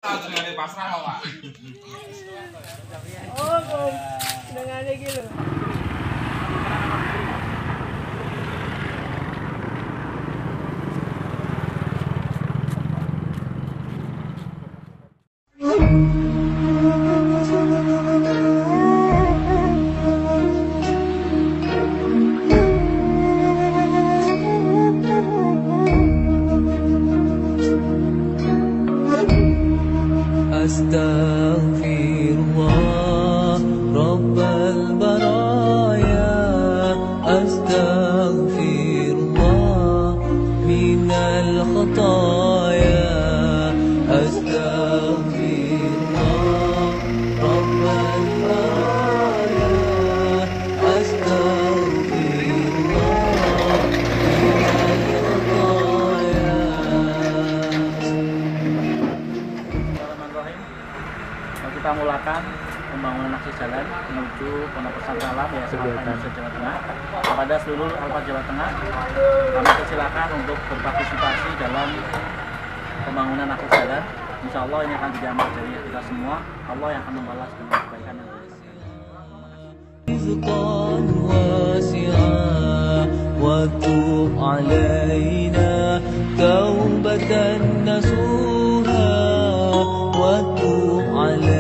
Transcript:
pasrah, Pak. Oh, dengan gitu. Astaghfirullah Rabbal baraya, Astaghfirullah minal khataya, Astaghfirullah Rabbal baraya, Astaghfirullah minal khataya. Kita mulakan pembangunan akses jalan menuju Pondok Pesantren Alam Yayasan Alfa Indonesia Jawa Tengah. Kepada seluruh Alfa Jawa Tengah, kami persilakan untuk berpartisipasi dalam pembangunan akses jalan. Insya Allah ini akan dijamak dari kita semua. Allah yang akan membalas dengan kebaikan yang رزقا واسعا وتب علينا توبة نصوحا وتب علينا